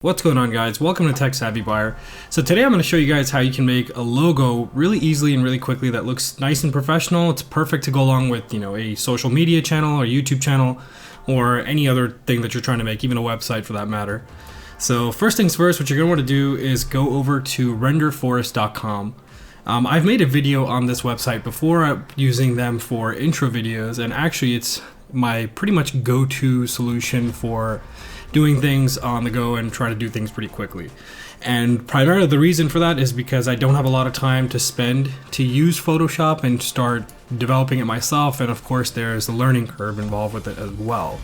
What's going on, guys? Welcome to Tech Savvy Buyer. So today I'm going to show you guys how you can make a logo really easily and really quickly that looks nice and professional. It's perfect to go along with, a social media channel or YouTube channel or any other thing that you're trying to make, even a website for that matter. So first things first, what you're going to want to do is go over to renderforest.com. I've made a video on this website before using them for intro videos, and actually it's my pretty much go-to solution for doing things on the go and try to do things pretty quickly. And primarily the reason for that is because I don't have a lot of time to spend to use Photoshop and start developing it myself, and of course there's a learning curve involved with it as well.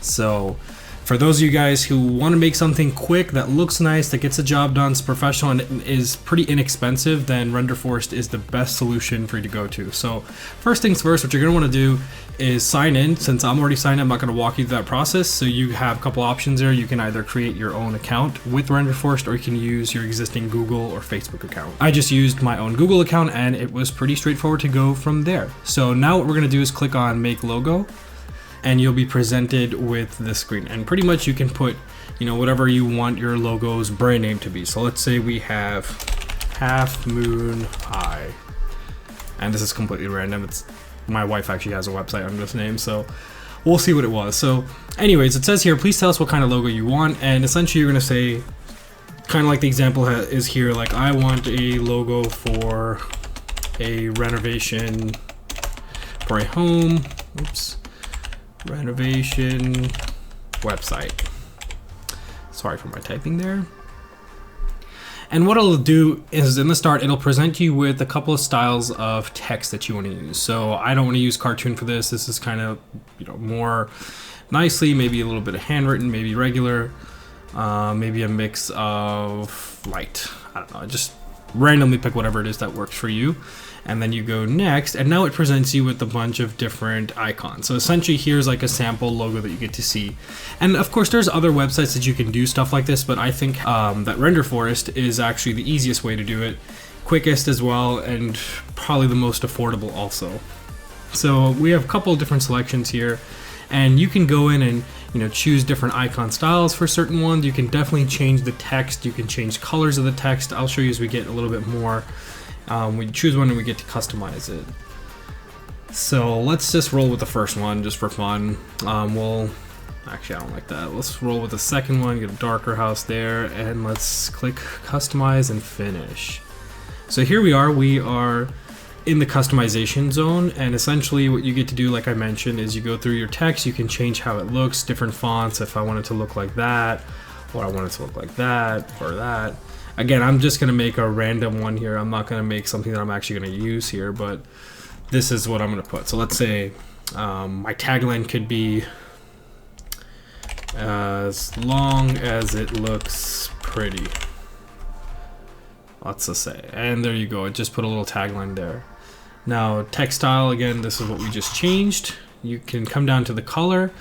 So for those of you guys who want to make something quick that looks nice, that gets the job done, is professional, and is pretty inexpensive, then RenderForest is the best solution for you to go to. So first things first, what you're going to want to do is sign in. Since I'm already signed in, I'm not going to walk you through that process. So you have a couple options there. You can either create your own account with RenderForest, or you can use your existing Google or Facebook account. I just used my own Google account and it was pretty straightforward to go from there. So now what we're going to do is click on Make Logo, and you'll be presented with this screen, and pretty much you can put whatever you want your logo's brand name to be. So let's say we have Half Moon High, and this is completely random. It's my wife actually has a website under this name, so we'll see what it was. So anyways, it says here, please tell us what kind of logo you want, and essentially you're going to say, kind of like the example is here, like I want a logo for a renovation for a home, renovation website. Sorry for my typing there. And what it'll do is, in the start, it'll present you with a couple of styles of text that you want to use. So I don't want to use cartoon for this. This is kind of more nicely, maybe a little bit of handwritten, maybe regular, maybe a mix of light. I don't know, just randomly pick whatever it is that works for you. And then you go next, and now it presents you with a bunch of different icons. So essentially here's like a sample logo that you get to see. And of course there's other websites that you can do stuff like this, but I think that RenderForest is actually the easiest way to do it, quickest as well, and probably the most affordable also. So we have a couple of different selections here, and you can go in and choose different icon styles for certain ones. You can definitely change the text, you can change colors of the text. I'll show you as we get a little bit more. We choose one and we get to customize it. So let's just roll with the first one just for fun. Actually, I don't like that. Let's roll with the second one, get a darker house there, and let's click customize and finish. So here we are in the customization zone, and essentially what you get to do, like I mentioned, is you go through your text, you can change how it looks, different fonts, if I want it to look like that, or I want it to look like that, or that. Again, I'm just going to make a random one here. I'm not going to make something that I'm actually going to use here, but this is what I'm going to put. So let's say my tagline could be, as long as it looks pretty. Let's just say, and there you go. It just put a little tagline there. Now, text style, again, this is what we just changed. You can come down to the color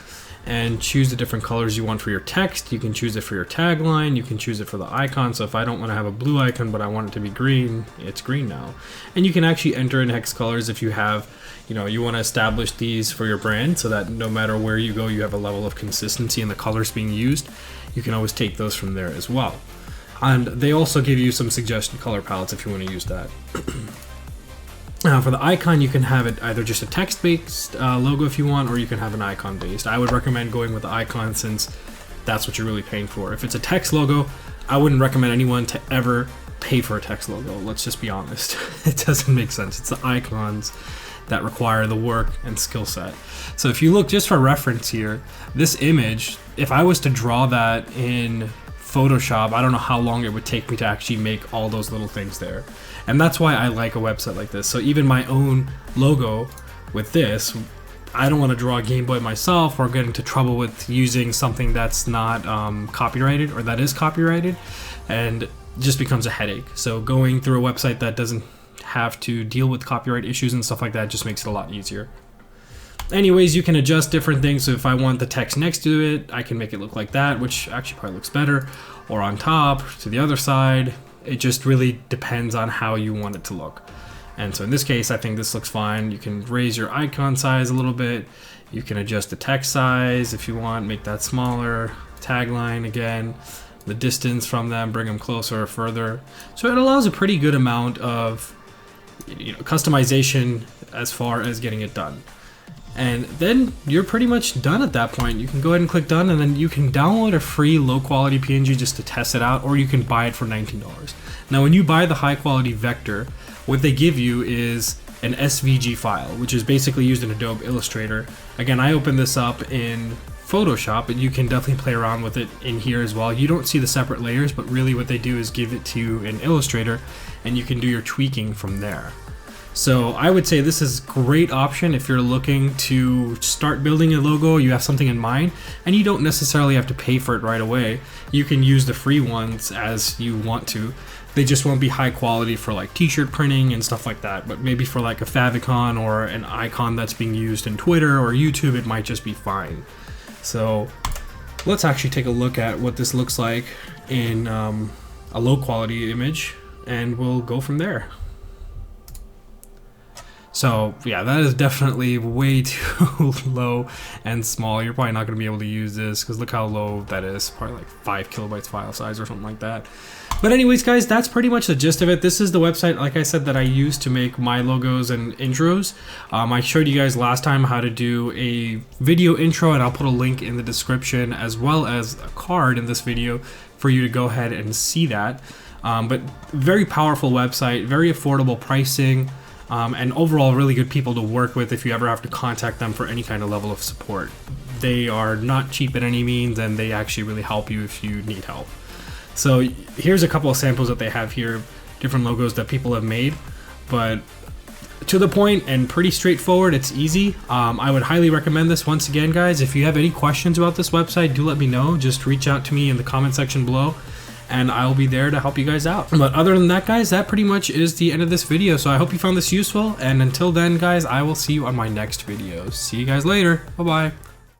and choose the different colors you want for your text. You can choose it for your tagline, you can choose it for the icon. So if I don't want to have a blue icon but I want it to be green, it's green now. And you can actually enter in hex colors if you have, you want to establish these for your brand so that no matter where you go, you have a level of consistency in the colors being used. You can always take those from there as well. And they also give you some suggested color palettes if you want to use that. Now for the icon, you can have it either just a text-based logo if you want, or you can have an icon-based. I would recommend going with the icon since that's what you're really paying for. If it's a text logo, I wouldn't recommend anyone to ever pay for a text logo. Let's just be honest. It doesn't make sense. It's the icons that require the work and skill set. So if you look just for reference here, this image, if I was to draw that in Photoshop, I don't know how long it would take me to actually make all those little things there. And that's why I like a website like this. So even my own logo with this, I don't want to draw a Game Boy myself or get into trouble with using something that's not copyrighted, or that is copyrighted, and it just becomes a headache. So going through a website that doesn't have to deal with copyright issues and stuff like that just makes it a lot easier. Anyways, you can adjust different things. So if I want the text next to it, I can make it look like that, which actually probably looks better, or on top to the other side. It just really depends on how you want it to look. And so in this case, I think this looks fine. You can raise your icon size a little bit. You can adjust the text size if you want, make that smaller. Tagline again. the distance from them, bring them closer or further. So it allows a pretty good amount of customization as far as getting it done. And then you're pretty much done at that point. You can go ahead and click done, and then you can download a free low quality PNG just to test it out, or you can buy it for $19. Now when you buy the high quality vector, what they give you is an SVG file, which is basically used in Adobe Illustrator. Again, I opened this up in Photoshop, but you can definitely play around with it in here as well. You don't see the separate layers, but really what they do is give it to you in Illustrator, and you can do your tweaking from there. So I would say this is a great option if you're looking to start building a logo, you have something in mind, and you don't necessarily have to pay for it right away. You can use the free ones as you want to. They just won't be high quality for like t-shirt printing and stuff like that, but maybe for like a favicon or an icon that's being used in Twitter or YouTube, it might just be fine. So let's actually take a look at what this looks like in a low quality image, and we'll go from there. So yeah, that is definitely way too low and small. You're probably not going to be able to use this because look how low that is, probably like 5 kilobytes file size or something like that. But anyways guys, that's pretty much the gist of it. This is the website, like I said, that I use to make my logos and intros. I showed you guys last time how to do a video intro, and I'll put a link in the description as well as a card in this video for you to go ahead and see that. But very powerful website, very affordable pricing. And overall really good people to work with if you ever have to contact them for any kind of level of support. They are not cheap at any means, and they actually really help you if you need help. So here's a couple of samples that they have here, different logos that people have made, but to the point and pretty straightforward. It's easy. I would highly recommend this. Once again guys, if you have any questions about this website, do let me know. Just reach out to me in the comment section below, and I'll be there to help you guys out. But other than that guys, that pretty much is the end of this video. So I hope you found this useful, and until then guys, I will see you on my next video. See you guys later. Bye bye.